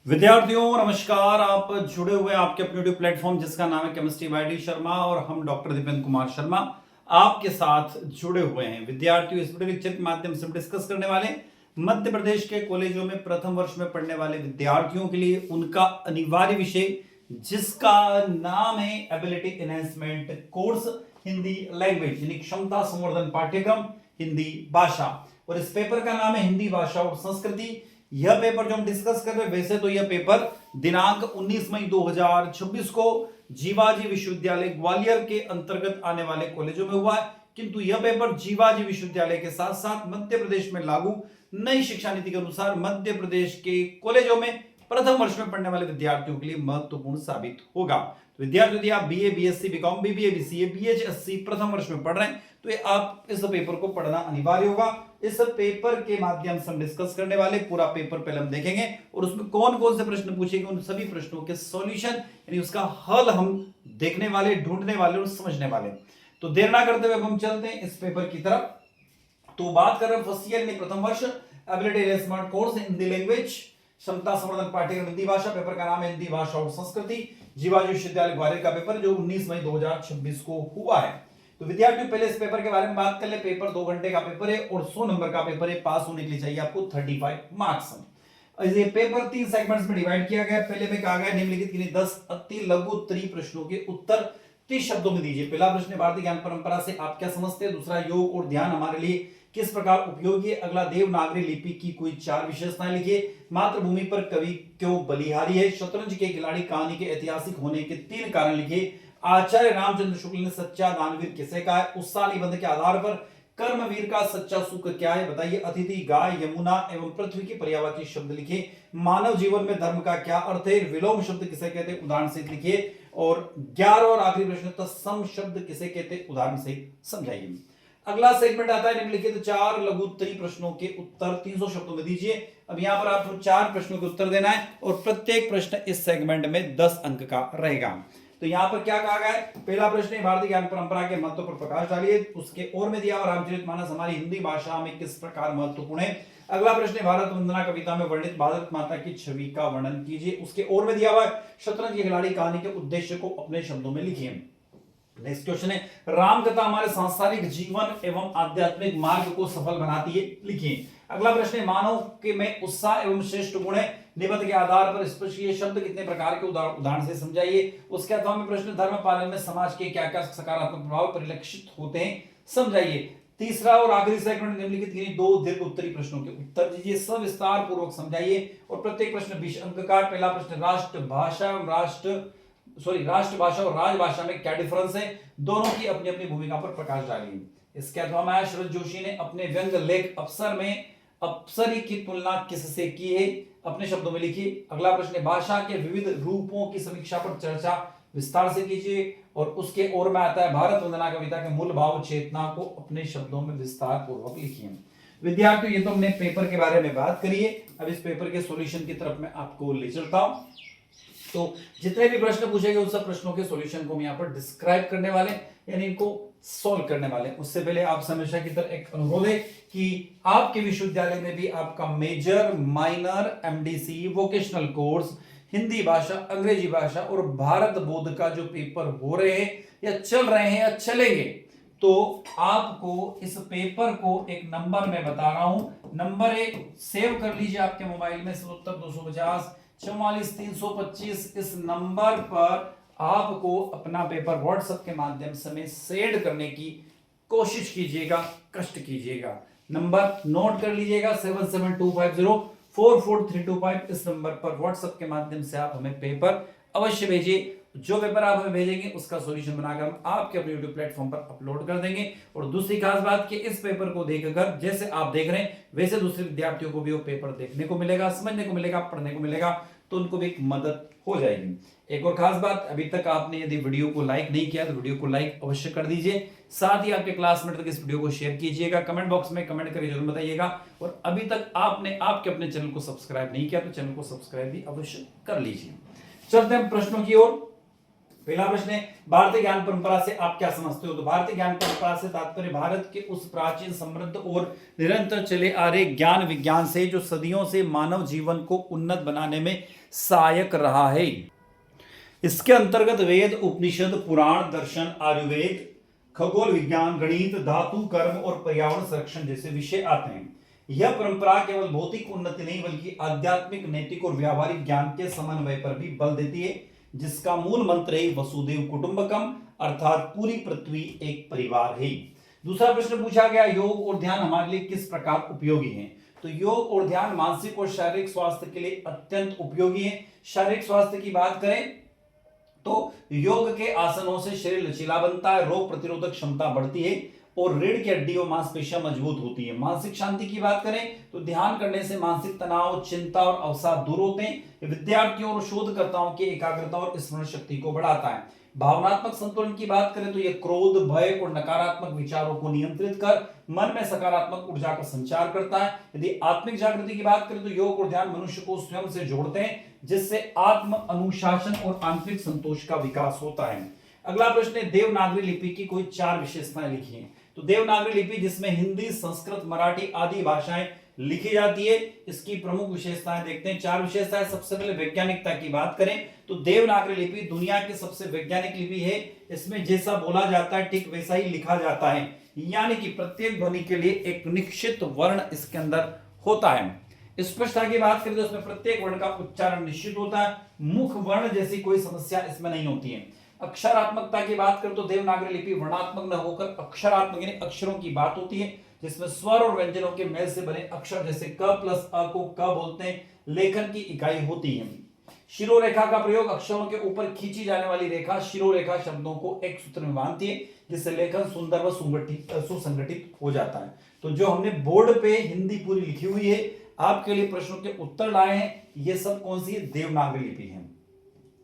विद्यार्थियों नमस्कार। आप जुड़े हुए हैं आपके अपने यूट्यूब प्लेटफॉर्म जिसका नाम है केमिस्ट्री बाय डी शर्मा और हम डॉक्टर दीपेंद्र कुमार शर्मा आपके साथ जुड़े हुए हैं। विद्यार्थियों, इस वीडियो लेक्चर के माध्यम से हम डिस्कस करने वाले मध्य प्रदेश के कॉलेजों में प्रथम वर्ष में पढ़ने वाले विद्यार्थियों के लिए उनका अनिवार्य विषय जिसका नाम है ability enhancement course Hindi language यानी क्षमता संवर्धन पाठ्यक्रम हिंदी भाषा। और इस पेपर का नाम है हिंदी भाषा और संस्कृति। यह पेपर जो हम डिस्कस कर रहे हैं, वैसे तो यह पेपर दिनांक 19 मई 2026 को जीवाजी विश्वविद्यालय ग्वालियर के अंतर्गत आने वाले कॉलेजों में हुआ है, किंतु यह पेपर जीवाजी विश्वविद्यालय के साथ साथ मध्य प्रदेश में लागू नई शिक्षा नीति के अनुसार मध्य प्रदेश के कॉलेजों में प्रथम वर्ष में पढ़ने वाले विद्यार्थियों के लिए महत्वपूर्ण साबित होगा। तो विद्यार्थी यदि आप BA, BSc, BCom, BBA, BCA, बीएचएससी प्रथम वर्ष में पढ़ रहे हैं तो आप इस पेपर को पढ़ना अनिवार्य होगा। इस पेपर के माध्यम से हम डिस्कस करने वाले पूरा पेपर पहले हम देखेंगे और उसमें कौन कौन से प्रश्न पूछेंगे, उन सभी प्रश्नों के सॉल्यूशन यानी उसका हल हम देखने वाले, ढूंढने वाले और समझने वाले। तो देर ना करते हुए हम चलते हैं इस पेपर की तरफ। तो बात कर रहे हैं फर्स्ट ईयर यानी प्रथम वर्ष ability enhancement course Hindi language क्षमता संवर्धन पाठ्यक्रम हिंदी भाषा। पेपर का नाम है हिंदी भाषा और संस्कृति, जीवाजी विश्वविद्यालय ग्वालियर का पेपर जो 19 मई 2026 को हुआ है। तो विद्यार्थियों पहले इस पेपर के बारे में बात कर ले। पेपर 2 घंटे का पेपर है और 100 नंबर का पेपर है। पास होने के लिए चाहिए आपको 35 मार्क्स। ये पेपर 3 सेगमेंट्स में डिवाइड किया गया। पहले में कहा गया निम्नलिखित किन्हीं 10 अति लघु उत्तरीय प्रश्नों के उत्तर 30 शब्दों में दीजिए। पहला प्रश्न है भारतीय ज्ञान परंपरा से आप क्या समझते हैं। दूसरा, योग और ध्यान हमारे लिए किस प्रकार उपयोगी है। अगला, देवनागरी लिपि की कोई 4 विशेषताएं लिखिए। मातृभूमि पर कवि क्यों बलिहारी है। शतरंज के खिलाड़ी कहानी के ऐतिहासिक होने के 3 कारण लिखिए। आचार्य रामचंद्र शुक्ल ने सच्चा दानवीर किसे कहा है। उत्साह निबंध के आधार पर कर्मवीर का सच्चा सुख क्या है बताइए। अतिथि, गाय, यमुना एवं पृथ्वी के पर्यायवाची शब्द लिखिए। मानव जीवन में धर्म का क्या अर्थ है। विलोम शब्द किसे कहते हैं, उदाहरण सहित लिखिए। और 11 और आखिरी प्रश्न, तत्सम शब्द किसे कहते हैं, उदाहरण सहित समझाइए। अगला सेगमेंट आता है निम्नलिखित 4 लघु उत्तरीय प्रश्नों के उत्तर 300 शब्दों में दीजिए। अब यहां पर आपको 4 प्रश्नों के उत्तर देना है और प्रत्येक प्रश्न इस सेगमेंट में 10 अंक का रहेगा। तो यहां पर क्या कहा गया है। पहला प्रश्न है भारतीय ज्ञान परंपरा के महत्व पर प्रकाश डालिए। उसके और में दिया हुआ रामचरितमानस हमारी हिंदी भाषा में किस प्रकार महत्वपूर्ण है। अगला प्रश्न है भारत वंदना कविता में वर्णित भारत माता की छवि का वर्णन कीजिए। उसके और में दिया हुआ है शतरंज के खिलाड़ी कहानी के उद्देश्य को अपने शब्दों में लिखिए। नेक्स्ट क्वेश्चन है राम कथा हमारे सांसारिक जीवन एवं आध्यात्मिक मार्ग को सफल बनाती है, लिखिए। अगला प्रश्न है मानव के में उत्साह एवं श्रेष्ठ गुण है। निबंध के आधार पर स्पष्टीय शब्द कितने प्रकार के उदाहरण से समझाइए। उसके अथवा में प्रश्न धर्म पालन में समाज के क्या क्या सकारात्मक प्रभाव परिलक्षित होते हैं, समझाइए। तीसरा और आखिरी सेगमेंट निम्नलिखित किन्हीं 2 दीर्घ उत्तरीय प्रश्नों के उत्तर दीजिए, सविस्तार पूर्वक समझाइए और प्रत्येक प्रश्न 20 अंक का। पहला प्रश्न राष्ट्रभाषा और राजभाषा में क्या डिफरेंस है, दोनों की अपनी अपनी भूमिका पर प्रकाश डालिए। इसके अलावा शरद जोशी ने अपने व्यंग लेख अप्सर में अप्सरी की तुलना किससे की है, अपने शब्दों में लिखिए। अगला प्रश्न है भाषा के विविध रूपों की समीक्षा पर चर्चा विस्तार से कीजिए और उसके और में आता है भारत वंदना कविता के मूल भाव चेतना को अपने शब्दों में विस्तार पूर्वक लिखिए। विद्यार्थियों, ये तो हमने पेपर के बारे में बात करी है। अब इस पेपर के सॉल्यूशन की तरफ मैं आपको ले चलता हूं। तो जितने भी प्रश्न पूछे गए उन सब प्रश्नों के सॉल्यूशन को हम यहाँ पर डिस्क्राइब करने वाले यानी इनको सॉल्व करने वाले। उससे पहले आप हमेशा की तरह एक अनुरोध है कि आपके विश्वविद्यालय में भी आपका major, minor, MDC, vocational course, Hindi भाषा, अंग्रेजी भाषा और भारत बोध का जो पेपर हो रहे हैं या चल रहे हैं या चलेंगे, तो आपको इस पेपर को एक नंबर में बता रहा हूं। नंबर 1 सेव कर लीजिए आपके मोबाइल में 77 250 44 325। इस नंबर पर आपको अपना पेपर व्हाट्सएप के माध्यम से सेंड करने की कोशिश कीजिएगा, कष्ट कीजिएगा। नंबर नोट कर लीजिएगा 7725044325। इस नंबर पर व्हाट्सएप के माध्यम से आप हमें पेपर अवश्य भेजिए। जो पेपर आप हमें भेजेंगे उसका सॉल्यूशन बनाकर हम आपके अपने YouTube प्लेटफॉर्म पर अपलोड कर देंगे। और दूसरी खास बात कि इस पेपर को देखकर जैसे आप देख रहे हैं वैसे दूसरे विद्यार्थियों को भी वो पेपर देखने को मिलेगा, समझने को मिलेगा, पढ़ने को मिलेगा, तो उनको भी एक मदद हो जाएगी। एक और खास बात, अभी तक आपने यदि वीडियो को लाइक नहीं किया तो वीडियो को लाइक अवश्य कर दीजिए। साथ ही आपके क्लासमेट तक इस वीडियो को शेयर कीजिएगा। कमेंट बॉक्स में कमेंट करके जरूर बताइएगा। और अभी तक आपने आपके अपने चैनल को सब्सक्राइब नहीं किया तो चैनल को सब्सक्राइब भी अवश्य कर लीजिए। चलते हैं प्रश्नों की ओर। पहला प्रश्न है, भारतीय ज्ञान परंपरा से आप क्या समझते हो? तो भारतीय ज्ञान परंपरा से तात्पर्य भारत के उस प्राचीन, समृद्ध और निरंतर चले आ रहे ज्ञान विज्ञान से जो सदियों से मानव जीवन को उन्नत बनाने में सहायक रहा है। इसके अंतर्गत वेद, उपनिषद, पुराण, दर्शन, आयुर्वेद, खगोल विज्ञान, गणित, धातु, कर्म और पर्यावरण संरक्षण जैसे विषय आते हैं। यह परंपरा केवल भौतिक उन्नति नहीं बल्कि आध्यात्मिक, नैतिक और व्यावहारिक ज्ञान के समन्वय पर भी बल देती है, जिसका मूल मंत्र है वसुदेव कुटुंबकम, अर्थात पूरी पृथ्वी एक परिवार है। दूसरा प्रश्न पूछा गया, योग और ध्यान हमारे लिए किस प्रकार उपयोगी है? तो योग और ध्यान मानसिक और शारीरिक स्वास्थ्य के लिए अत्यंत उपयोगी है। शारीरिक स्वास्थ्य की बात करें तो योग के आसनों से शरीर लचीला बनता है, रोग प्रतिरोधक क्षमता बढ़ती है और रीढ़ की हड्डी और मांसपेशियां मजबूत होती है। मानसिक शांति की बात करें तो ध्यान करने से मानसिक तनाव, चिंता और अवसाद दूर होते हैं। विद्यार्थियों और शोधकर्ताओं की एकाग्रता और स्मरण शक्ति को बढ़ाता है। भावनात्मक संतुलन की बात करें तो यह क्रोध, भय और नकारात्मक विचारों को नियंत्रित कर मन में सकारात्मक ऊर्जा का संचार करता है। यदि आत्मिक जागृति की बात करें तो योग और ध्यान मनुष्य को स्वयं से जोड़ते हैं, जिससे आत्म अनुशासन और आंतरिक संतोष का विकास होता है। अगला प्रश्न है, देवनागरी लिपि की कोई 4 विशेषताएं लिखिए। तो देवनागरी लिपि जिसमें हिंदी, संस्कृत, मराठी आदि भाषाएं लिखी जाती है, इसकी प्रमुख विशेषताएं देखते हैं। 4 विशेषताएं। सबसे पहले वैज्ञानिकता की बात करें तो देवनागरी लिपि दुनिया की सबसे वैज्ञानिक लिपि है। इसमें जैसा बोला जाता है ठीक वैसा ही लिखा जाता है, यानी कि प्रत्येक ध्वनि के लिए एक निश्चित वर्ण इसके अंदर होता है। स्पष्टता की बात करें तो इसमें प्रत्येक वर्ण का उच्चारण निश्चित होता है, मुख वर्ण जैसी कोई समस्या इसमें नहीं होती है। अक्षरात्मकता की बात करें तो देवनागरी लिपि वर्णात्मक न होकर अक्षरात्मक यानी अक्षरों की बात होती है, जिसमें स्वर और व्यंजनों के मेल से बने अक्षर जैसे क प्लस अ को क बोलते हैं, लेखन की इकाई होती है। शिरोरेखा का प्रयोग अक्षरों के ऊपर खींची जाने वाली रेखा शिरोरेखा शब्दों को एक सूत्र में बांधती है, जिससे लेखन सुंदर व सुसंगठित हो जाता है। तो जो हमने बोर्ड पे हिंदी पूरी लिखी हुई है, आपके लिए प्रश्नों के उत्तर लाए हैं, ये सब कौन सी है? देवनागरी लिपि है।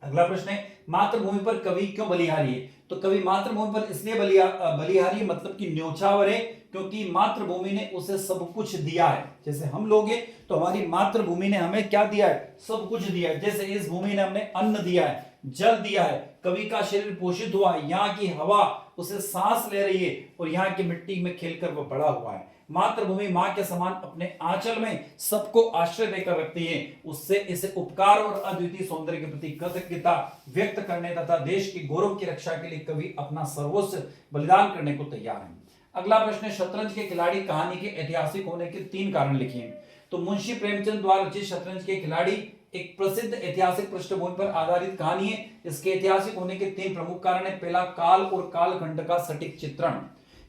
अगला प्रश्न है, मातृभूमि पर कवि क्यों बलिहारी है? तो कवि मातृभूमि पर इसलिए बलिहारी मतलब कि न्योछावर है, क्योंकि मातृभूमि ने उसे सब कुछ दिया है। जैसे हम लोग हैं तो हमारी मातृभूमि ने हमें क्या दिया है? सब कुछ दिया है। जैसे इस भूमि ने हमें अन्न दिया है, जल दिया है, कवि का शरीर पोषित हुआ है, यहाँ की हवा उसे सांस ले रही है और यहाँ की मिट्टी में खेलकर वह बड़ा हुआ है। मातृभूमि मां के समान अपने आंचल में सबको आश्रय देकर रखती है। उससे इसे उपकार और अद्वितीय सौंदर्य के प्रति कृतज्ञता व्यक्त करने तथा देश की गौरव की रक्षा के लिए कवि अपना सर्वोच्च बलिदान करने को तैयार है। अगला प्रश्न है, शतरंज के खिलाड़ी कहानी के ऐतिहासिक होने के 3 कारण लिखिए। तो मुंशी प्रेमचंद द्वारा रचित शतरंज के खिलाड़ी एक प्रसिद्ध ऐतिहासिक पृष्ठभूमि पर आधारित कहानी है। इसके ऐतिहासिक होने के 3 प्रमुख कारण है। पहला, काल और कालखंड का सटीक चित्रण।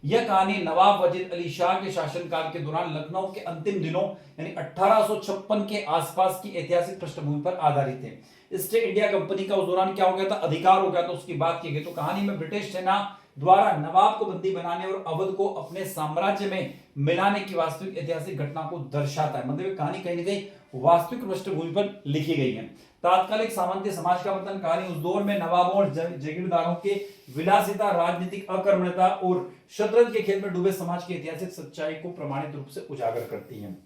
यह कहानी नवाब वजीद अली शाह के शासनकाल के दौरान लखनऊ के अंतिम दिनों यानी 1856 के आसपास की ऐतिहासिक पृष्ठभूमि पर आधारित है। ईस्ट इंडिया कंपनी का उस दौरान क्या हो गया था? अधिकार हो गया था, उसकी बात की गई। तो कहानी में ब्रिटिश सेना द्वारा नवाब को बंदी बनाने और अवध को अपने साम्राज्य में मिलाने की वास्तविक ऐतिहासिक घटना को दर्शाता है। मतलब कहानी कहीं ना कहीं वास्तविक पृष्ठभूमि पर लिखी गई है। तात्कालिक सामंती समाज का पतन। कहानी उस दौर में नवाबों और जागीरदारों के विलासिता, राजनीतिक अकर्मण्यता और शतरंज के खेल में डूबे समाज की ऐतिहासिक सच्चाई को प्रमाणित रूप से उजागर करती है।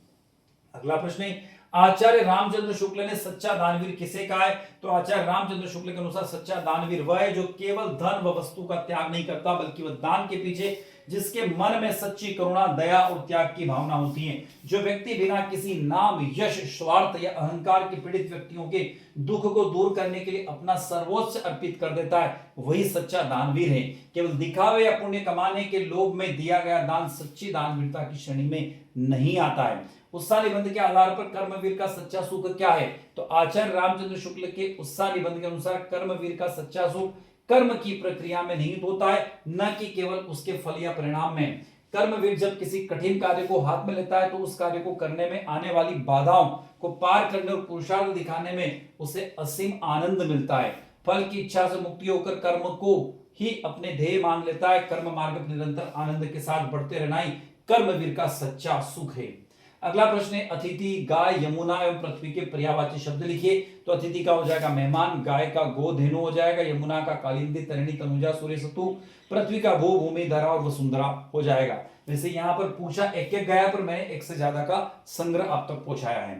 अगला प्रश्न है, आचार्य रामचंद्र शुक्ल ने सच्चा दानवीर किसे कहा है? तो आचार्य रामचंद्र शुक्ल के अनुसार सच्चा दानवीर वह है जो केवल धन व वस्तु का त्याग नहीं करता, बल्कि वह दान के पीछे जिसके मन में सच्ची करुणा, दया और त्याग की भावना होती है। जो व्यक्ति बिना किसी नाम, यश, स्वार्थ या अहंकार के पीड़ित व्यक्तियों के दुख को दूर करने के लिए अपना सर्वोच्च अर्पित कर देता है, वही सच्चा दानवीर है। केवल दिखावे या पुण्य कमाने के लोभ में दिया गया दान सच्ची दानवीरता की श्रेणी में नहीं आता है। उत्साह निबंध के आधार पर कर्मवीर का सच्चा सुख क्या है? तो आचार्य रामचंद्र शुक्ल के उत्साह निबंध के अनुसार कर्मवीर का सच्चा सुख कर्म की प्रक्रिया में निहित होता है, न कि केवल उसके फल या परिणाम में। कर्मवीर जब किसी कठिन कार्य को हाथ में लेता है तो उस कार्य को करने में आने वाली बाधाओं को पार करने और पुरुषार्थ दिखाने में उसे असीम आनंद मिलता है। फल की इच्छा से मुक्ति होकर कर्म को ही अपने ध्येय मान लेता है। कर्म मार्ग पर निरंतर आनंद के साथ बढ़ते रहना ही कर्मवीर का सच्चा सुख है। अगला प्रश्न है, अतिथि, गाय, यमुना एवं पृथ्वी के पर्यायवाची शब्द लिखिए। तो अतिथि का हो जाएगा मेहमान, गाय का गो धेनु हो जाएगा, यमुना का कालिंदी, तरिणी, तनुजा, सूर्य, सतु, पृथ्वी का भू, भूमि, धरा और वसुंधरा हो जाएगा। वैसे यहाँ पर पूछा एक गया, पर मैंने एक से ज्यादा का संग्रह आप तक पहुंचाया है।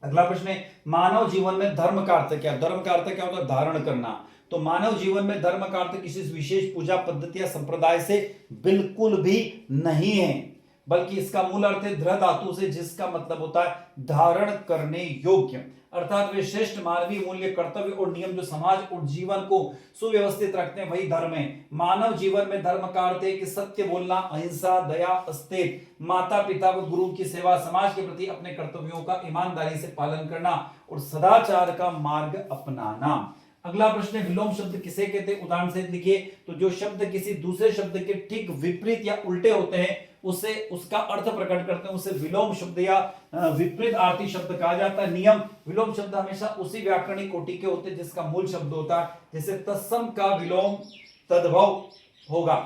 अगला प्रश्न है, मानव जीवन में धर्म का अर्थ क्या? धर्म का अर्थ क्या होता है? धारण करना। तो मानव जीवन में धर्म का अर्थ किसी विशेष पूजा पद्धति या संप्रदाय से बिल्कुल भी नहीं है, बल्कि इसका मूल अर्थ है धृ धातु से, जिसका मतलब होता है धारण करने योग्य। अर्थात वे श्रेष्ठ मानवीय मूल्य, कर्तव्य और नियम जो समाज और जीवन को सुव्यवस्थित रखते हैं, वही धर्म है। मानव जीवन में धर्म का अर्थ है कि सत्य बोलना, अहिंसा, दया, अस्तेय, माता पिता व गुरु की सेवा, समाज के प्रति अपने कर्तव्यों का ईमानदारी से पालन करना और सदाचार का मार्ग अपनाना। अगला प्रश्न है, विलोम शब्द किसे कहते हैं? उदाहरण से लिखिए। तो जो शब्द किसी दूसरे शब्द के ठीक विपरीत या उल्टे होते हैं, उसे उसका अर्थ प्रकट करते हैं, उसे विलोम शब्द या विपरीत आर्थी शब्द कहा जाता है। नियम, विलोम शब्द हमेशा उसी व्याकरणिक कोटि के होते हैं जिसका मूल शब्द होता है। जैसे तत्सम का विलोम तद्भव होगा,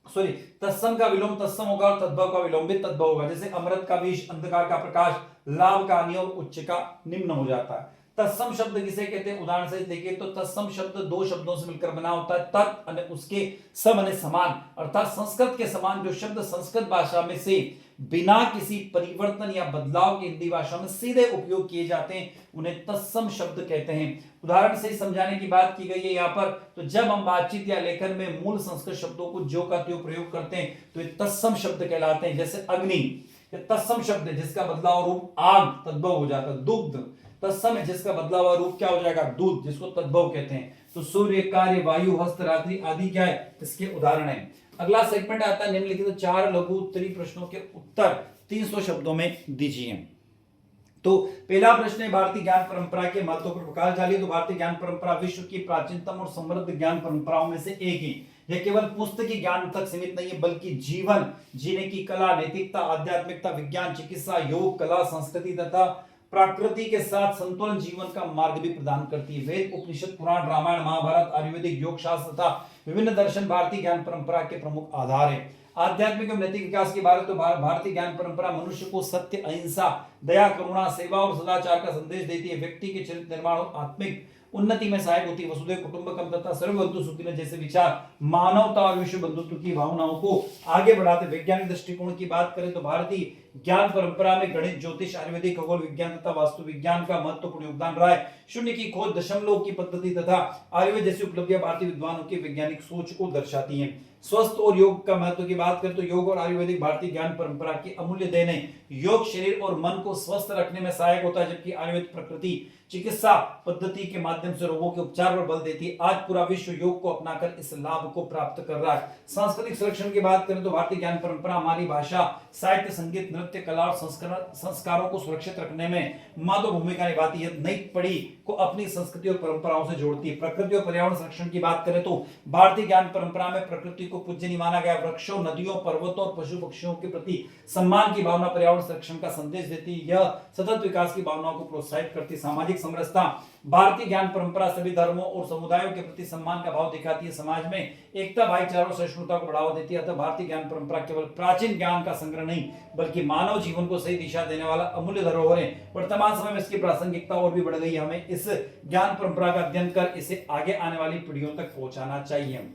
सॉरी, तत्सम का विलोम तत्सम होगा और तद्भव का विलोम भी तद्भव होगा। जैसे अमृत का विष, अंधकार का प्रकाश, लाभ का हानि और उच्च का निम्न हो जाता है। तत्सम शब्द किसे कहते हैं? उदाहरण से देखिए तो तत्सम शब्द दो शब्दों से मिलकर बना होता है। तत् और उसके सम और समान, अर्थात संस्कृत के समान जो शब्द संस्कृत भाषा में से बिना किसी परिवर्तन या बदलाव के हिंदी भाषा में सीधे उपयोग किए जाते हैं, उन्हें तत्सम शब्द कहते हैं। उदाहरण से समझाने की बात की गई है यहाँ पर। तो जब हम बातचीत या लेखन में मूल संस्कृत शब्दों को जो का त्यों प्रयोग करते हैं तो ये तत्सम शब्द कहलाते हैं। जैसे अग्नि, तत्सम शब्द है जिसका बदलाव रूप आग तद्भव हो जाता है। दुग्ध तत्सम है जिसका बदला हुआ रूप क्या हो जाएगा? दूध, जिसको तद्भव कहते हैं। तो सूर्य, कार्य, वायु, हस्त, रात्रि आदि क्या है? इसके उदाहरण है। अगला सेगमेंट आता है निम्नलिखित 4 लघु उत्तरी प्रश्नों के उत्तर 300 शब्दों में दीजिए। तो पहला प्रश्न है, भारतीय ज्ञान परंपरा के महत्व पर प्रकाश डालिए। तो भारतीय ज्ञान परंपरा विश्व की प्राचीनतम और समृद्ध ज्ञान परंपराओं में से एक है। यह केवल पुस्तकीय ज्ञान तक सीमित नहीं है, बल्कि जीवन जीने की कला, नैतिकता, आध्यात्मिकता, विज्ञान, चिकित्सा, योग, कला, संस्कृति तथा प्रकृति के साथ संतुलन जीवन का मार्ग भी प्रदान करती है। वेद, उपनिषद, पुराण, रामायण, महाभारत, आयुर्वेदिक, योग शास्त्र तथा विभिन्न दर्शन भारतीय ज्ञान परंपरा के प्रमुख आधार है। आध्यात्मिक एवं नैतिक विकास की बात तो भारतीय ज्ञान परंपरा मनुष्य को सत्य, अहिंसा, दया, करुणा, सेवा और सदाचार का संदेश देती है। व्यक्ति के चरित्र निर्माण और आत्मिक उन्नति में सहायक होती है। वसुधैव कुटुंबकम तथा सर्वबंधु सुखिनः जैसे विचार मानवता और विश्व बंधुत्व की भावनाओं को आगे बढ़ाते। वैज्ञानिक दृष्टिकोण की बात करें तो भारतीय ज्ञान परंपरा में गणित, ज्योतिष, आयुर्वेदिक, खगोल विज्ञान तथा वास्तु विज्ञान का महत्वपूर्ण योगदान रहा है। शून्य की खोज, दशमलव की पद्धति तथा आयुर्वेद जैसी उपलब्धियां भारतीय विद्वानों की वैज्ञानिक सोच को दर्शाती हैं। स्वस्थ और योग का महत्व की बात करें तो योग और आयुर्वेदिक भारतीय ज्ञान परंपरा की अमूल्य देन है। योग शरीर और मन को स्वस्थ रखने में सहायक होता है, जबकि आयुर्वेद प्रकृति चिकित्सा पद्धति के माध्यम से रोगों के उपचार पर बल देती है। आज पूरा विश्व योग को अपनाकर इस लाभ को प्राप्त कर रहा है। सांस्कृतिक संरक्षण की बात करें तो भारतीय ज्ञान परंपरा हमारी भाषा, साहित्य, संगीत, नृत्य, कला और संस्कारों को सुरक्षित रखने में महत्वपूर्ण भूमिका निभाती है। नई पीढ़ी को अपनी संस्कृति और परंपराओं से जोड़ती है। प्रकृति और पर्यावरण संरक्षण की बात करें तो भारतीय ज्ञान परंपरा में प्रकृति को पूज्य नहीं माना गया। वृक्षों, नदियों, पर्वतों और पशु पक्षियों के प्रति सम्मान की भावना पर्यावरण संरक्षण का संदेश देती है। यह सतत विकास की भावनाओं को प्रोत्साहित करती है। सामाजिक समरसता, भारतीय ज्ञान परंपरा सभी धर्मों और समुदायों के प्रति सम्मान का भाव दिखाती है। समाज में एकता, भाईचारा और सहिष्णुता को बढ़ावा देती है। अतः भारतीय ज्ञान परंपरा केवल प्राचीन ज्ञान का संग्रह नहीं, बल्कि मानव जीवन को सही दिशा देने वाला अमूल्य धरोहर है। वर्तमान समय में इसकी प्रासंगिकता और भी बढ़ गई है। हमें इस ज्ञान परंपरा का अध्ययन कर इसे आगे आने वाली पीढ़ियों तक पहुंचाना चाहिए।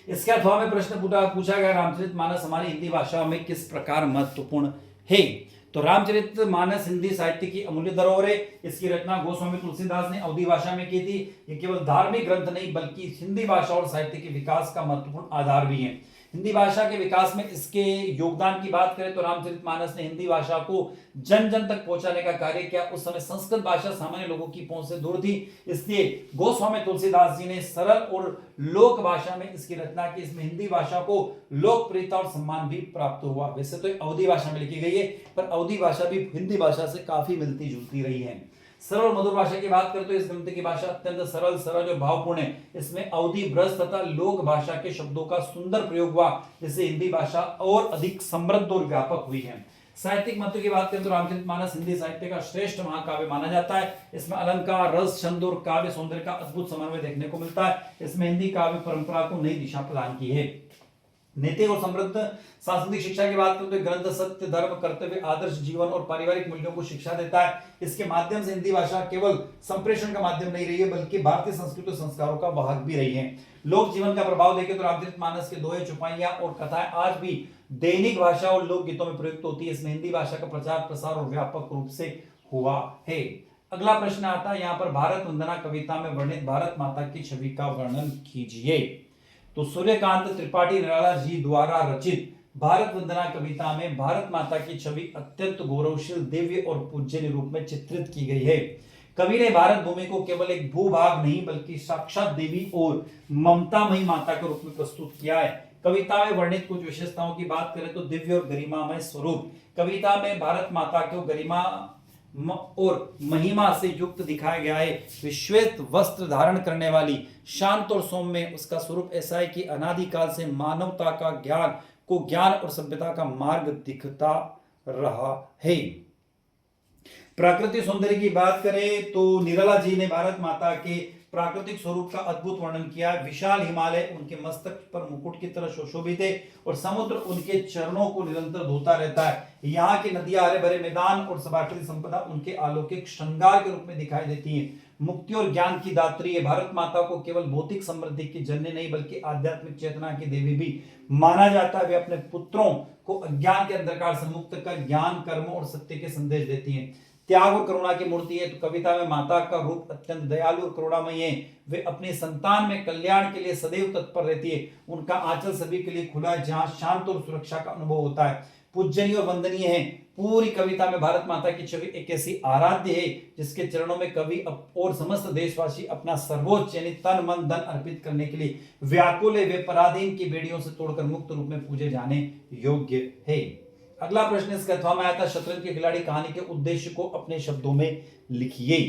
इसके अथवा में प्रश्न पूछा गया, रामचरितमानस हमारी हिंदी भाषा में किस प्रकार महत्वपूर्ण है? तो रामचरितमानस हिंदी साहित्य की अमूल्य धरोहर है। इसकी रचना गोस्वामी तुलसीदास ने अवधी भाषा में की थी। ये केवल धार्मिक ग्रंथ नहीं, बल्कि हिंदी भाषा और साहित्य के विकास का महत्वपूर्ण आधार भी है। हिंदी भाषा के विकास में इसके योगदान की बात करें तो रामचरितमानस ने हिंदी भाषा को जन जन तक पहुंचाने का कार्य किया। उस समय संस्कृत भाषा सामान्य लोगों की पहुंच से दूर थी, इसलिए गोस्वामी तुलसीदास जी ने सरल और लोक भाषा में इसकी रचना की। इसमें हिंदी भाषा को लोकप्रियता और सम्मान भी प्राप्त हुआ। वैसे तो अवधी भाषा में लिखी गई है, पर अवधी भाषा भी हिंदी भाषा से काफी मिलती जुलती रही है। सरल और मधुर भाषा की बात करें तो इस ग्रंथ की भाषा अत्यंत सरल, सहज और भावपूर्ण है। इसमें अवधी, ब्रज तथा लोक भाषा के शब्दों का सुंदर प्रयोग हुआ, जिससे हिंदी भाषा और अधिक समृद्ध और व्यापक हुई है। साहित्यिक महत्व की बात करें तो रामचरितमानस हिंदी साहित्य का श्रेष्ठ महाकाव्य माना जाता है। इसमें अलंकार, रस, छंद और काव्य सौंदर्य का अद्भुत समन्वय देखने को मिलता है। इसमें हिंदी काव्य परंपरा को नई दिशा प्रदान की है। नैतिक और समृद्ध सांस्कृतिक शिक्षा की बात करें तो ग्रंथ सत्य, धर्म, कर्तव्य, आदर्श जीवन और पारिवारिक मूल्यों को शिक्षा देता है। इसके माध्यम से हिंदी भाषा केवल संप्रेषण का माध्यम नहीं रही है, बल्कि भारतीय संस्कृति और संस्कारों का वाहक भी रही है। लोक जीवन का प्रभाव देखें तो रामचरितमानस के दोहे, चौपाइयां और कथाएं आज भी दैनिक भाषा और लोक गीतों में प्रयुक्त होती है। इसमें हिंदी भाषा का प्रचार प्रसार और व्यापक रूप से हुआ है। अगला प्रश्न आता है यहाँ पर, भारत वंदना कविता में वर्णित भारत माता की छवि का वर्णन कीजिए। तो सूर्यकांत त्रिपाठी निराला जी द्वारा रचित भारत वंदना कविता में भारत माता की छवि अत्यंत गौरवशील, दिव्य और पूज्य रूप में चित्रित की गई है। कवि ने भारत भूमि को केवल एक भूभाग नहीं बल्कि साक्षात देवी और ममतामयी माता के रूप में प्रस्तुत किया है। कविता में वर्णित कुछ विशेषताओं की बात करें तो दिव्य और गरिमामय स्वरूप। कविता में भारत माता को गरिमा और महिमा से युक्त दिखाया गया है। विश्वेत वस्त्र धारण करने वाली, शांत और सौम्य, उसका स्वरूप ऐसा है कि अनादिकाल से मानवता का ज्ञान और सभ्यता का मार्ग दिखता रहा है। प्राकृतिक सौंदर्य की बात करें तो निराला जी ने भारत माता के प्राकृतिक स्वरूप का अद्भुत वर्णन किया। विशाल हिमालय उनके मस्तक पर मुकुट की तरह सुशोभित है और समुद्र उनके चरणों को निरंतर धोता रहता है। यहाँ की नदियां, हरे भरे मैदान और प्राकृतिक संपदा उनके अलौकिक श्रृंगार के रूप में दिखाई देती है। मुक्ति और ज्ञान की दात्री है। भारत माता को केवल भौतिक समृद्धि की जननी नहीं बल्कि आध्यात्मिक चेतना की देवी भी माना जाता है। वे अपने पुत्रों को अज्ञान के अंधकार से मुक्त कर ज्ञान, कर्म और सत्य के संदेश देती हैं। त्याग और करुणा की मूर्ति है। तो कविता में माता का रूप अत्यंत दयालु और करुणामयी है। वे अपने संतान में कल्याण के लिए सदैव तत्पर रहती है। उनका आंचल सभी के लिए खुला है जहां शांत और सुरक्षा का अनुभव होता है। पूजनीय और वंदनीय है। पूरी कविता में भारत माता की छवि एक ऐसी आराध्य है जिसके चरणों में कवि और समस्त देशवासी अपना सर्वोच्च यानी तन मन धन अर्पित करने के लिए व्याकुल है। वे पराधीन की बेड़ियों से तोड़कर मुक्त रूप में पूजे जाने योग्य है। अगला प्रश्न इसके अथवा में आया था, शतरंज के खिलाड़ी कहानी के उद्देश्य को अपने शब्दों में लिखिए।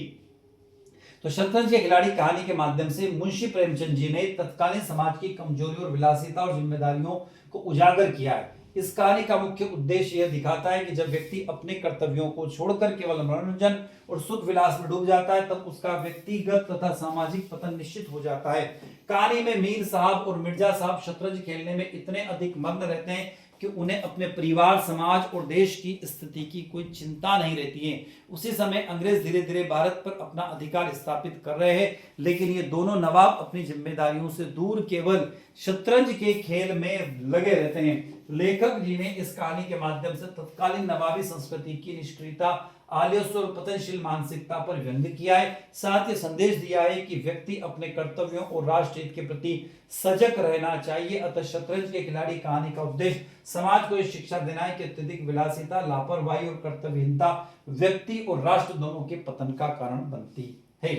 तो शतरंज के खिलाड़ी कहानी के माध्यम से मुंशी प्रेमचंद जी ने तत्कालीन समाज की कमजोरी और विलासिता और जिम्मेदारियों को उजागर किया है। इस कहानी का मुख्य उद्देश्य यह दिखाता है कि जब व्यक्ति अपने कर्तव्यों को छोड़कर केवल मनोरंजन और सुख विलास में डूब जाता है तब उसका व्यक्तिगत तथा सामाजिक पतन निश्चित हो जाता है। कहानी में मीर साहब और मिर्जा साहब शतरंज खेलने में इतने अधिक मग्न रहते हैं कि उन्हें अपने परिवार, समाज और देश की स्थिति की कोई चिंता नहीं रहती है। उसी समय अंग्रेज धीरे धीरे भारत पर अपना अधिकार स्थापित कर रहे हैं, लेकिन ये दोनों नवाब अपनी जिम्मेदारियों से दूर केवल शतरंज के खेल में लगे रहते हैं। लेखक जी ने इस कहानी के माध्यम से तत्कालीन नवाबी संस्कृति की निष्क्रियता, आलस्य और पतनशील मानसिकता पर व्यंग्य किया है। साथ ही संदेश दिया है कि व्यक्ति अपने कर्तव्यों और राष्ट्र हित के प्रति सजग रहना चाहिए। अतः शतरंज के खिलाड़ी कहानी का उद्देश्य समाज को यह शिक्षा देना है कि अत्यधिक विलासिता, लापरवाही और कर्तव्यहीनता व्यक्ति और राष्ट्र दोनों के पतन का कारण बनती है।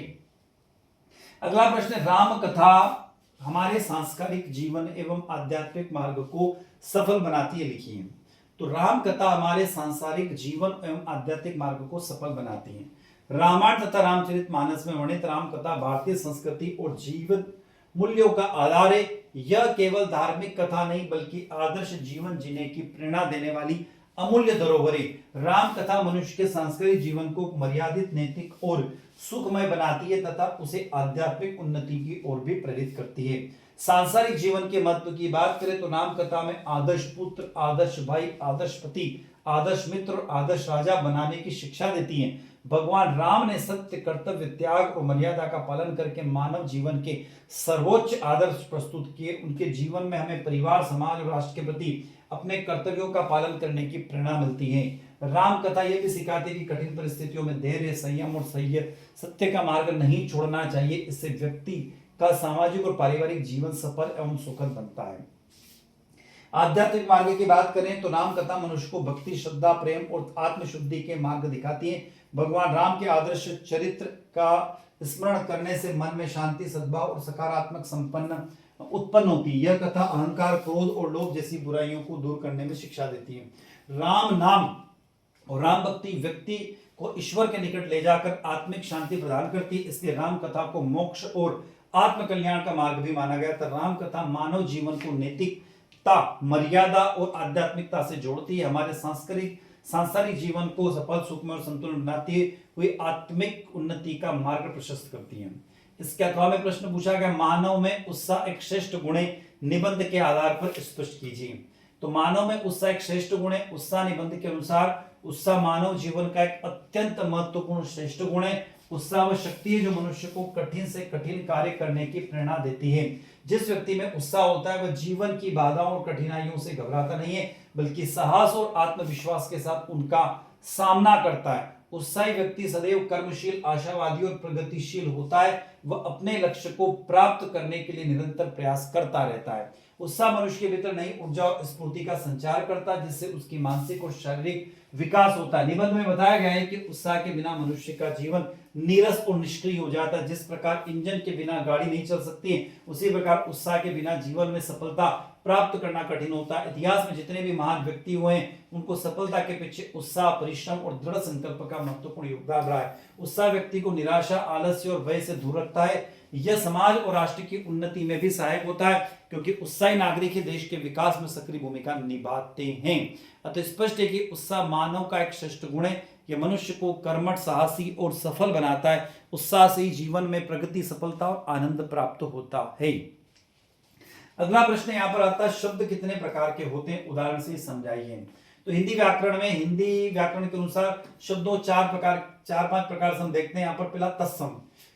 अगला प्रश्न, राम कथा हमारे सांस्कृतिक जीवन एवं आध्यात्मिक मार्ग को सफल बनाती है, लिखिए। तो राम कथा हमारे सांसारिक जीवन एवं आध्यात्मिक मार्ग को सफल बनाती है। रामायण तथा रामचरितमानस में वर्णित राम कथा भारतीय संस्कृति और जीवन मूल्यों का आधार है। यह केवल धार्मिक कथा नहीं बल्कि आदर्श जीवन जीने की प्रेरणा देने वाली अमूल्य धरोहर है। राम कथा मनुष्य के सांस्कृतिक जीवन को मर्यादित, नैतिक और सुखमय बनाती है तथा उसे आध्यात्मिक उन्नति की ओर भी प्रेरित करती है। सांसारिक जीवन के महत्व की बात करें तो राम कथा में आदर्श पुत्र, आदर्श भाई, आदर्श पति, आदर्श मित्र और आदर्श राजा बनाने की शिक्षा देती है। भगवान राम ने सत्य, कर्तव्य, त्याग और मर्यादा का पालन करके मानव जीवन के सर्वोच्च आदर्श प्रस्तुत किए। उनके जीवन में हमें परिवार, समाज और राष्ट्र के प्रति अपने कर्तव्यों का पालन करने की प्रेरणा मिलती है। राम कथा यह भी सिखाती है कि कठिन परिस्थितियों में धैर्य, संयम और सत्य का मार्ग नहीं छोड़ना चाहिए। इससे व्यक्ति का सामाजिक और पारिवारिक जीवन सफल एवं सुखद बनता है। आध्यात्मिक मार्ग की बात करें तो राम कथा मनुष्य को भक्ति, श्रद्धा, प्रेम और आत्मशुद्धि के मार्ग दिखाती है। भगवान राम के आदर्श चरित्र का स्मरण करने से मन में शांति, सद्भाव और सकारात्मक संपन्न उत्पन्न होती है। यह कथा अहंकार, क्रोध और लोभ जैसी बुराइयों को दूर करने में शिक्षा देती है। राम नाम और राम भक्ति व्यक्ति को ईश्वर के निकट ले जाकर आत्मिक शांति प्रदान करती है। इसलिए राम कथा को मोक्ष और आत्म कल्याण का मार्ग भी माना गया था। राम कथा मानव जीवन को नैतिकता, मर्यादा और आध्यात्मिकता से जोड़ती है। हमारे सांसारिक जीवन को सफल, सुखमय और संतुलन बनाती है। हुई आत्मिक उन्नति का मार्ग प्रशस्त करती है। इसके अथवा में प्रश्न पूछा गया, मानव में उत्साह एक श्रेष्ठ गुण है, निबंध के आधार पर स्पष्ट कीजिए। तो मानव में उत्साह एक श्रेष्ठ गुण है। उत्साह निबंध के अनुसार उत्साह मानव जीवन का एक अत्यंत महत्वपूर्ण श्रेष्ठ गुण है। उत्साह वह शक्ति है जो मनुष्य को कठिन से कठिन कार्य करने की प्रेरणा देती है। जिस व्यक्ति में उत्साह होता है वह जीवन की बाधाओं और कठिनाइयों से घबराता नहीं है बल्कि साहस और आत्मविश्वास के साथ उनका सामना करता है। उत्साही व्यक्ति सदैव कर्मशील, आशावादी और प्रगतिशील होता है। वह अपने लक्ष्य को प्राप्त करने के लिए निरंतर प्रयास करता रहता है। उत्साह मनुष्य के भीतर नई ऊर्जा और स्फूर्ति का संचार करता है, जिससे उसकी मानसिक और शारीरिक विकास होता है। निबंध में बताया गया है कि उत्साह के बिना मनुष्य का जीवन नीरस और निष्क्रिय हो जाता है। जिस प्रकार इंजन के बिना गाड़ी नहीं चल सकती है, उसी प्रकार उत्साह के बिना जीवन में सफलता प्राप्त करना कठिन होता है। इतिहास में जितने भी महान व्यक्ति हुए हैं, उनको सफलता के पीछे उत्साह, परिश्रम और दृढ़ संकल्प का महत्वपूर्ण योगदान रहा है। उत्साह व्यक्ति को निराशा, आलस्य और भय से दूर रखता है। यह समाज और राष्ट्र की उन्नति में भी सहायक होता है, क्योंकि उत्साही नागरिक ही देश के विकास में सक्रिय भूमिका निभाते हैं। अतः स्पष्ट है कि उत्साह मानव का एक श्रेष्ठ गुण है। यह मनुष्य को कर्मठ, साहसी और सफल बनाता है। उत्साह से ही जीवन में प्रगति, सफलता और आनंद प्राप्त होता है। अगला प्रश्न यहाँ पर आता है, शब्द कितने प्रकार के होते हैं, उदाहरण से समझाइए। तो हिंदी व्याकरण के अनुसार शब्दों चार पांच प्रकार से हम देखते हैं। यहाँ पर पहला तत्सम,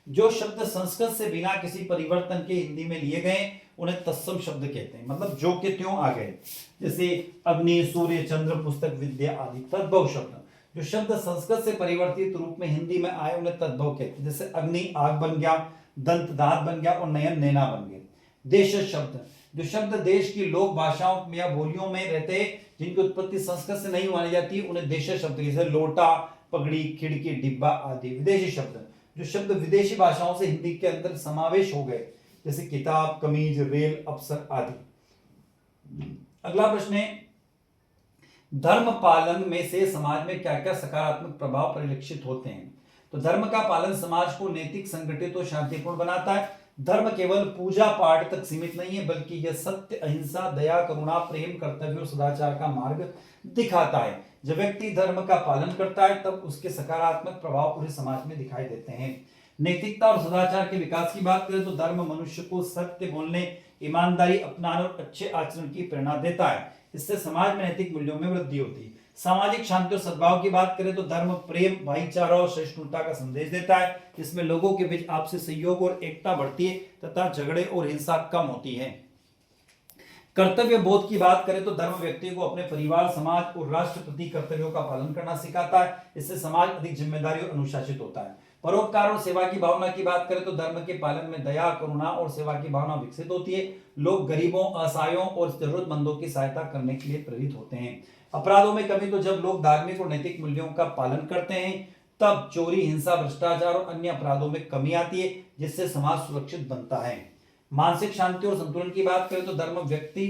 जो शब्द संस्कृत से बिना किसी परिवर्तन के हिंदी में लिए गए उन्हें तत्सम शब्द कहते हैं, मतलब जो के त्यों आ गए। जैसे अग्नि, सूर्य, चंद्र, पुस्तक, विद्या आदि। तद्भव शब्द, जो शब्द संस्कृत से परिवर्तित रूप में हिंदी में आए उन्हें तद्भव कहते हैं। जैसे अग्नि आग बन गया, दंत दांत बन गया और नयन नैना बन गए। देशज शब्द, जो शब्द देश की लोक भाषाओं या बोलियों में रहते हैं, जिनकी उत्पत्ति संस्कृत से नहीं मानी जाती, उन्हें देशज शब्द, जैसे लोटा, पगड़ी, खिड़की, डिब्बा आदि। विदेशी शब्द, जो शब्द विदेशी भाषाओं से हिंदी के अंदर समावेश हो गए, जैसे किताब, कमीज, रेल, अफसर आदि। अगला प्रश्न है, धर्म पालन में से समाज में क्या क्या सकारात्मक प्रभाव परिलक्षित होते हैं। तो धर्म का पालन समाज को नैतिक, संगठित और शांतिपूर्ण बनाता है। धर्म केवल पूजा पाठ तक सीमित नहीं है, बल्कि यह सत्य, अहिंसा, दया, करुणा, प्रेम, कर्तव्य और सदाचार का मार्ग दिखाता है। जब व्यक्ति धर्म का पालन करता है, तब उसके सकारात्मक प्रभाव पूरे समाज में दिखाई देते हैं। नैतिकता और सदाचार के विकास की बात करें तो धर्म मनुष्य को सत्य बोलने, ईमानदारी अपनाने और अच्छे आचरण की प्रेरणा देता है। इससे समाज में नैतिक मूल्यों में वृद्धि होती है। सामाजिक शांति और सद्भाव की बात करें तो धर्म प्रेम, भाईचारा और सहिष्णुता का संदेश देता है। इसमें लोगों के बीच आपसी सहयोग और एकता बढ़ती है तथा झगड़े और हिंसा कम होती है। कर्तव्य बोध की बात करें तो धर्म व्यक्ति को अपने परिवार, समाज और राष्ट्र प्रति कर्तव्यों का पालन करना सिखाता है। इससे समाज अधिक जिम्मेदारी और अनुशासित होता है। परोपकार और सेवा की भावना की बात करें तो धर्म के पालन में दया, करुणा और सेवा की भावना विकसित होती है। लोग गरीबों, असहायों और जरूरतमंदों की सहायता करने के लिए प्रेरित होते हैं। अपराधों में कमी, तो जब लोग धार्मिक और नैतिक मूल्यों का पालन करते हैं, तब चोरी, हिंसा, भ्रष्टाचार और अन्य अपराधों में कमी आती है, जिससे समाज सुरक्षित बनता है। मानसिक शांति और संतुलन की बात करें तो धर्म व्यक्ति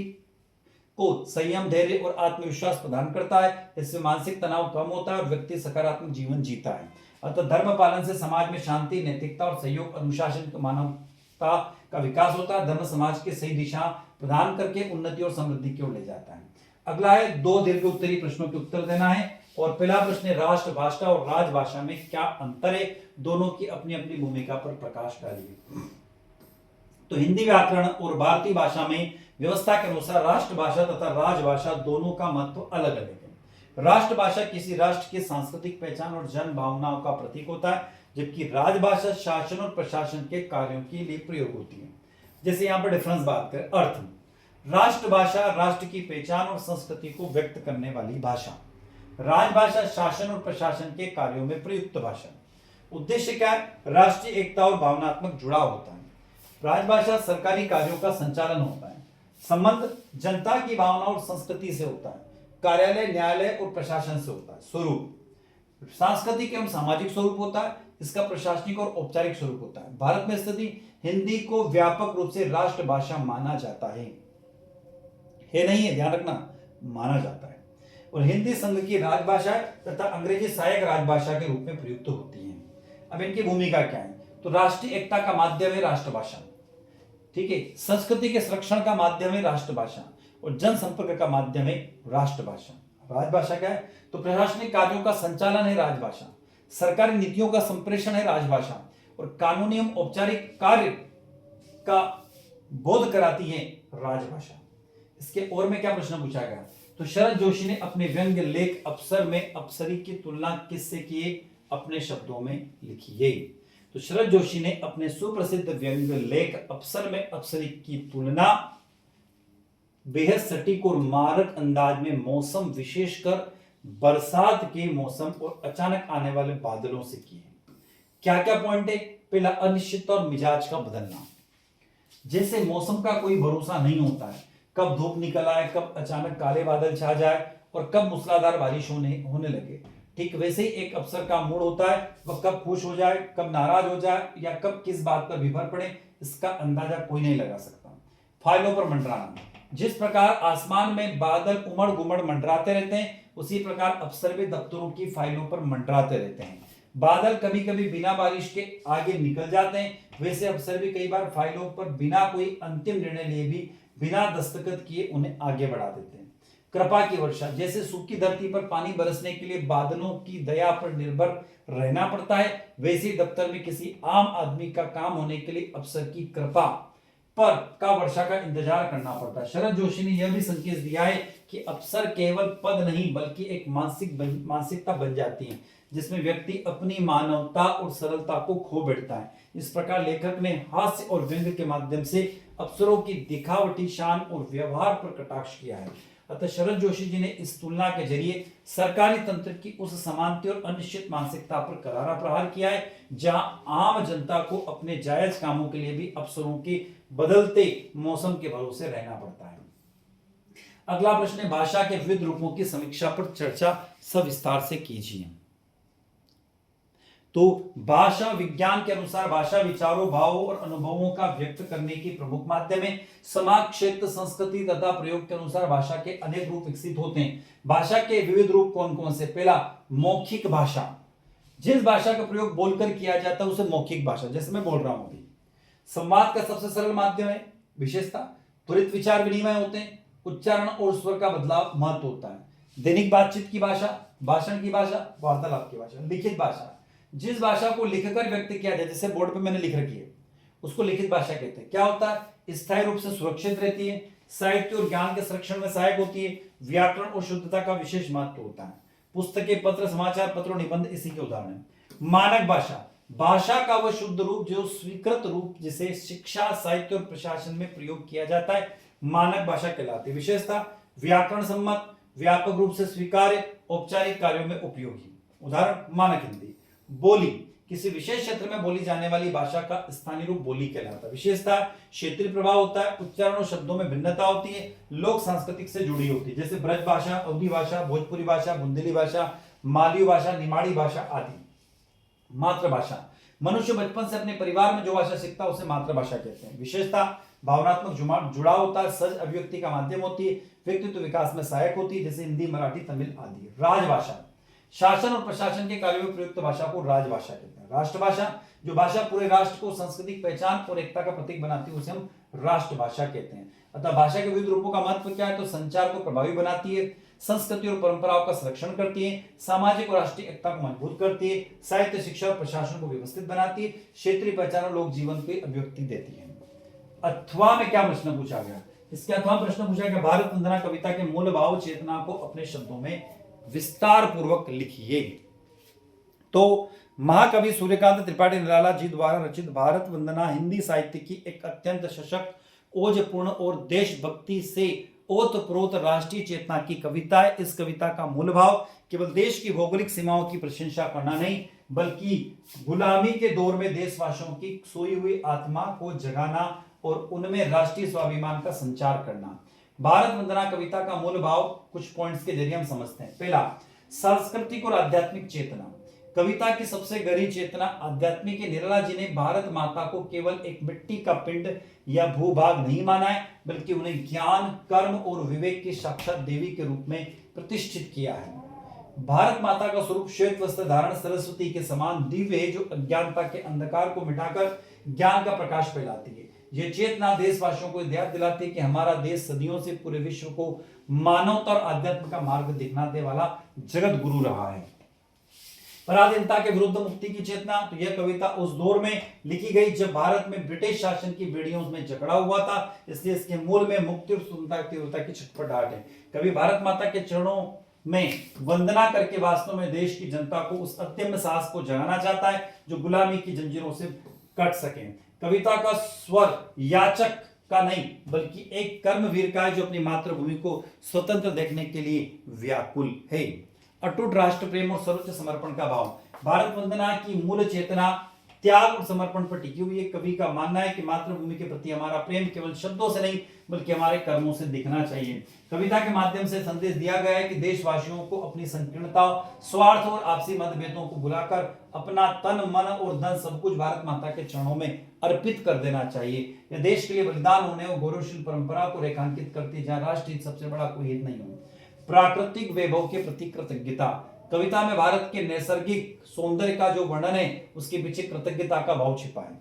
को संयम, धैर्य और आत्मविश्वास प्रदान करता है। इससे मानसिक तनाव कम होता है और व्यक्ति सकारात्मक जीवन जीता है। अतः धर्म पालन से समाज में शांति, नैतिकता और सहयोग, अनुशासन, मानवता का विकास होता है। धर्म समाज की सही दिशा प्रदान करके उन्नति और समृद्धि की ओर ले जाता है। अगला है, दो दीर्घ उत्तरी प्रश्नों के उत्तर देना है। और पहला प्रश्न है, राष्ट्रभाषा और राजभाषा में क्या अंतर है, दोनों की अपनी अपनी भूमिका पर प्रकाश डालिए। तो हिंदी व्याकरण और भारतीय भाषा में व्यवस्था के अनुसार राष्ट्रभाषा तथा राजभाषा दोनों का महत्व अलग अलग है। राष्ट्रभाषा किसी राष्ट्र की सांस्कृतिक पहचान और जन भावनाओं का प्रतीक होता है, जबकि राजभाषा शासन और प्रशासन के कार्यों के लिए प्रयोग होती है। जैसे यहाँ पर डिफरेंस बात करें, अर्थ, राष्ट्रभाषा राष्ट्र की पहचान और संस्कृति को व्यक्त करने वाली भाषा, राजभाषा शासन और प्रशासन के कार्यों में प्रयुक्त भाषा। उद्देश्य क्या है, राष्ट्रीय एकता और भावनात्मक जुड़ाव होता है। राजभाषा सरकारी कार्यों का संचालन होता है, संबंध जनता की भावना और संस्कृति से होता है, कार्यालय, न्यायालय और प्रशासन से होता है। स्वरूप सांस्कृतिक एवं सामाजिक स्वरूप होता है, इसका प्रशासनिक और औपचारिक स्वरूप होता है। भारत में स्थिति हिंदी को व्यापक रूप से राष्ट्रभाषा माना जाता है, नहीं है, ध्यान रखना, माना जाता है। और हिंदी संघ की राजभाषा है तथा अंग्रेजी सहायक राजभाषा के रूप में प्रयुक्त होती है। अब इनकी भूमिका क्या है, तो राष्ट्रीय एकता का माध्यम है राष्ट्रभाषा, ठीक है, संस्कृति के संरक्षण का माध्यम है राष्ट्रभाषा और जनसंपर्क का माध्यम है राष्ट्रभाषा। राजभाषा क्या है, तो प्रशासनिक कार्यों का संचालन है राजभाषा, सरकारी नीतियों का संप्रेषण है राजभाषा और कानूनी एवं औपचारिक कार्य का बोध कराती है राजभाषा। इसके और में क्या प्रश्न पूछा गया, तो शरद जोशी ने अपने व्यंग्य लेख अप्सर में अप्सरी की तुलना किससे किए, अपने शब्दों में लिखिए। तो शरद जोशी ने अपने सुप्रसिद्ध व्यंग्य लेख अप्सर में अप्सरी की तुलना बेहद सटीक और मारक अंदाज में मौसम, विशेषकर बरसात के मौसम और अचानक आने वाले बादलों से किए। क्या क्या पॉइंट है? पहला, अनिश्चित और मिजाज का बदलना। जैसे मौसम का कोई भरोसा नहीं होता है, कब धूप निकल आए, कब अचानक काले बादल छा जाए और कब मूसलाधार बारिश होने लगे। ठीक वैसे ही एक अफसर का मूड होता है, वह कब खुश हो जाए, कब नाराज हो जाए या कब किस बात पर विफल पड़े, इसका अंदाजा कोई नहीं लगा सकता। फाइलों पर मंडराना। जिस प्रकार आसमान में बादल उमड़ घुमड़ मंडराते रहते हैं, उसी प्रकार अफसर भी दफ्तरों की फाइलों पर मंडराते रहते हैं। बादल कभी कभी बिना बारिश के आगे निकल जाते हैं, वैसे अफसर भी कई बार फाइलों पर बिना कोई अंतिम निर्णय लिए भी बिना दस्तखत किए उन्हें आगे बढ़ा देते हैं। कृपा की वर्षा। जैसे सूखी धरती पर पानी बरसने के लिए बादलों की दया पर निर्भर रहना पड़ता है, वैसे ही दफ्तर में किसी आम आदमी का काम होने के लिए अफसर की कृपा पर का वर्षा का इंतजार करना पड़ता है। शरद जोशी ने यह भी संकेत दिया है कि अफसर केवल पद नहीं बल्कि एक मानसिकता बन जाती है, जिसमें व्यक्ति अपनी मानवता और सरलता को खो बैठता है। इस प्रकार लेखक ने हास्य और व्यंग्य के माध्यम से अफसरों की दिखावटी शान और व्यवहार पर कटाक्ष किया है। अतः शरद जोशी जी ने इस तुलना के जरिए सरकारी तंत्र की उस समानता और अनिश्चित मानसिकता पर करारा प्रहार किया है, जहां आम जनता को अपने जायज कामों के लिए भी अफसरों के बदलते मौसम के भरोसे रहना पड़ता है। अगला प्रश्न है, भाषा के विविध रूपों की समीक्षा पर चर्चा सविस्तार से कीजिए। तो भाषा विज्ञान के अनुसार भाषा विचारों, भावों और अनुभवों का व्यक्त करने की प्रमुख माध्यम है। समाज, क्षेत्र, संस्कृति तथा प्रयोग के अनुसार भाषा के अनेक रूप विकसित होते हैं। भाषा के विविध रूप कौन कौन से? पहला, मौखिक भाषा। जिस भाषा का प्रयोग बोलकर किया जाता है उसे मौखिक भाषा, जैसे मैं बोल रहा हूं अभी। संवाद का सबसे सरल माध्यम है। विशेषता, त्वरित विचार विनिमय होते हैं, उच्चारण और स्वर का बदलाव महत्व होता है। दैनिक बातचीत की भाषा, भाषण की भाषा, वार्तालाप की भाषा। लिखित भाषा, जिस भाषा को लिखकर व्यक्त किया जाए, जैसे बोर्ड पे मैंने लिख रखी है, उसको लिखित भाषा कहते हैं। क्या होता है? स्थायी रूप से सुरक्षित रहती है, साहित्य और ज्ञान के संरक्षण में सहायक होती है, व्याकरण और शुद्धता का विशेष महत्व होता है। पुस्तकें, पत्र, समाचार पत्र और निबंध इसी के उदाहरण हैं। मानक भाषा, भाषा का वह शुद्ध रूप जो स्वीकृत रूप जिसे शिक्षा, साहित्य और प्रशासन में प्रयोग किया जाता है, मानक भाषा कहलाती है। विशेषता, व्याकरण सम्मत, व्यापक रूप से स्वीकार्य, औपचारिक कार्यों में उपयोगी। उदाहरण, मानक हिंदी। बोली, किसी विशेष क्षेत्र में बोली जाने वाली भाषा का स्थानीय रूप बोली कहलाता है। विशेषता, क्षेत्रीय प्रभाव होता है, उच्चारण और शब्दों में भिन्नता होती है, लोक सांस्कृतिक से जुड़ी होती है, जैसे ब्रज भाषा, अवधी भाषा, भोजपुरी भाषा, बुंदेली भाषा, मालवी भाषा, निमाड़ी भाषा आदि। मातृभाषा, मनुष्य बचपन से अपने परिवार में जो भाषा सीखता है उसे मातृभाषा कहते हैं। विशेषता, भावनात्मक जुड़ाव होता है, सहज अभिव्यक्ति का माध्यम होती है, व्यक्तित्व विकास में सहायक होती है, जैसे हिंदी, मराठी, तमिल आदि। राजभाषा, शासन और प्रशासन के कार्यों में प्रयुक्त भाषा को राजभाषा कहते हैं। राष्ट्रभाषा, जो भाषा पूरे राष्ट्र को सांस्कृतिक पहचान और एकता का प्रतीक बनाती है उसे हम राष्ट्रभाषा कहते हैं। अतः भाषा के विविध रूपों का महत्व क्या है? तो संचार को प्रभावी बनाती है, संस्कृति और परंपराओं का संरक्षण करती है, सामाजिक और राष्ट्रीय एकता को मजबूत करती है, साहित्य, शिक्षा और प्रशासन को व्यवस्थित बनाती है, क्षेत्रीय पहचान और लोक जीवन की अभिव्यक्ति देती है। अथवा में क्या प्रश्न पूछा गया? इसके अथवा प्रश्न पूछा गया, भारत वंदना कविता के मूल भाव चेतना को अपने शब्दों में विस्तार पूर्वक लिखिए। तो महाकवि सूर्यकांत त्रिपाठी निराला जी द्वारा रचित भारत वंदना हिंदी साहित्य की एक अत्यंत सशक्त, ओजपूर्ण और देशभक्ति से ओतप्रोत राष्ट्रीय चेतना की कविता है। इस कविता का मूल भाव केवल देश की भौगोलिक सीमाओं की प्रशंसा करना नहीं, बल्कि गुलामी के दौर में देशवासियों की सोई हुई आत्मा को जगाना और उनमें राष्ट्रीय स्वाभिमान का संचार करना। भारत वंदना कविता का मूल भाव कुछ पॉइंट्स के जरिए हम समझते हैं। पहला, सांस्कृतिक और आध्यात्मिक चेतना। कविता की सबसे गहरी चेतना आध्यात्मिक है। निराला जी ने भारत माता को केवल एक मिट्टी का पिंड या भूभाग नहीं माना है, बल्कि उन्हें ज्ञान, कर्म और विवेक की साक्षात देवी के रूप में प्रतिष्ठित किया है। भारत माता का स्वरूप श्वेत वस्त्र धारण सरस्वती के समान दिव्य है, जो अज्ञानता के अंधकार को मिटाकर ज्ञान का प्रकाश फैलाती है। यह चेतना देशवासियों को याद दिलाती है कि हमारा देश सदियों से पूरे विश्व को मानवता और आध्यात्म का मार्ग दिखाने वाला जगत गुरु रहा है। पराधीनता के विरुद्ध मुक्ति की चेतना। तो यह कविता उस दौर में लिखी गई जब भारत में ब्रिटिश शासन की बेड़ियों में जकड़ा हुआ था, इसलिए इसके मूल में मुक्ति और स्वतंत्रता की छटपटाहट है। कवि भारत माता के चरणों में वंदना करके वास्तव में देश की जनता को उस अत्यंत साहस को जगाना चाहता है जो गुलामी की जंजीरों से कट सके। कविता का स्वर याचक का नहीं, बल्कि एक कर्मवीर का है जो अपनी मातृभूमि को स्वतंत्र देखने के लिए व्याकुल है। अटूट राष्ट्र प्रेम और सर्वोच्च समर्पण का भाव। भारत वंदना की मूल चेतना त्याग और समर्पण पर टिकी हुई है। कवि का मानना है कि मातृभूमि के प्रति हमारा प्रेम केवल शब्दों से नहीं बल्कि हमारे कर्मों से दिखना चाहिए। कविता के माध्यम से संदेश दिया गया है कि देशवासियों को अपनी संकीर्णता, स्वार्थ और आपसी मतभेदों को भुलाकर अपना तन, मन और धन सब कुछ भारत माता के चरणों में अर्पित कर देना चाहिए। यह देश के लिए बलिदान होने और गौरवशील परंपरा को रेखांकित करती है, जहां राष्ट्र हित सबसे बड़ा कोई हित नहीं हो। प्राकृतिक वैभव के प्रति कृतज्ञता। कविता में भारत के नैसर्गिक सौंदर्य का जो वर्णन है उसके पीछे कृतज्ञता का भाव छिपा है।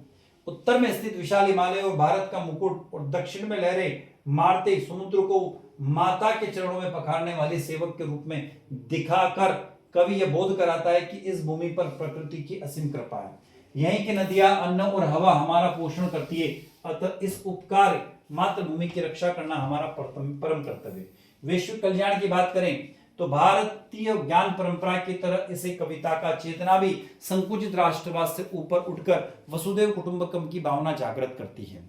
उत्तर में स्थित विशाल हिमालय और भारत का मुकुट और दक्षिण में लहरें मारते समुद्र को माता के चरणों में पखारने वाली सेवक के रूप में दिखाकर कवि यह बोध कराता है कि इस भूमि पर प्रकृति की असीम कृपा है। यहीं की नदियां, अन्न और हवा हमारा पोषण करती है, अतः इस उपकार मातृभूमि की रक्षा करना हमारा परम कर्तव्य है। वैश्विक कल्याण की बात करें तो भारतीय ज्ञान परंपरा की तरह इसे कविता का चेतना भी संकुचित राष्ट्रवाद से ऊपर उठकर वसुधैव कुटुंबकम की भावना जागृत करती है।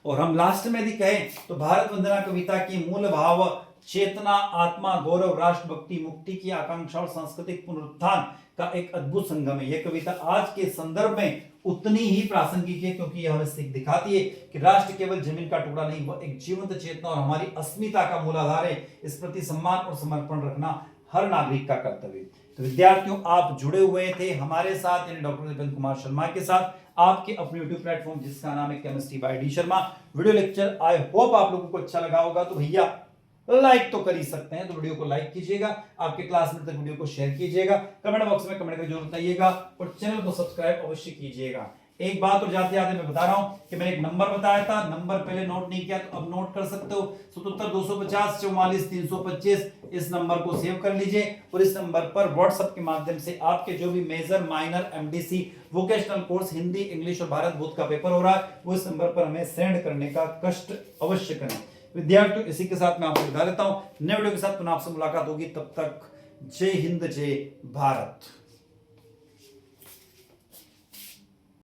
और हम लास्ट में यदि कहें तो भारत वंदना कविता की मूल भाव चेतना, आत्मा, गौरव, राष्ट्रभक्ति, मुक्ति की आकांक्षा और सांस्कृतिक पुनरुत्थान का एक अद्भुत संगम है। यह कविता आज के संदर्भ में उतनी ही प्रासंगिक है क्योंकि यह हमें दिखाती है कि राष्ट्र केवल जमीन का टुकड़ा नहीं, वह एक जीवंत चेतना और हमारी अस्मिता का मूल आधार है। इस प्रति सम्मान और समर्पण रखना हर नागरिक का कर्तव्य है। तो विद्यार्थियों, आप जुड़े हुए थे हमारे साथ यानी डॉक्टर दीपेंद्र कुमार शर्मा के साथ, आपके अपने यूट्यूब प्लेटफॉर्म जिसका नाम है chemistry bye D Sharma. Video lecture I hope आप लोगों को अच्छा लगा होगा। तो भैया लाइक तो कर ही सकते हैं, तो वीडियो को लाइक कीजिएगा, आपके क्लासमेट तक वीडियो को शेयर कीजिएगा, कमेंट बॉक्स में कमेंट करके जरूर बताइएगा और चैनल को सब्सक्राइब अवश्य कीजिएगा। एक बात और जाते जाते मैं बता रहा हूं कि मैंने एक नंबर बताया था, नंबर पहले नोट नहीं किया तो अब नोट कर सकते हो। 77 250 44 325 इस नंबर को सेव कर लीजिए और इस नंबर पर व्हाट्सएप के माध्यम से आपके जो भी major, minor, MDC, vocational course, Hindi, English और भारत बोध का पेपर हो रहा है वो इस नंबर पर हमें सेंड करने का कष्ट अवश्य करें। विद्यार्थियों, इसी के साथ मैं आपसे विदा लेता हूं। नए वीडियो के साथ पुनः आपसे मुलाकात होगी, तब तक जय हिंद, जय भारत।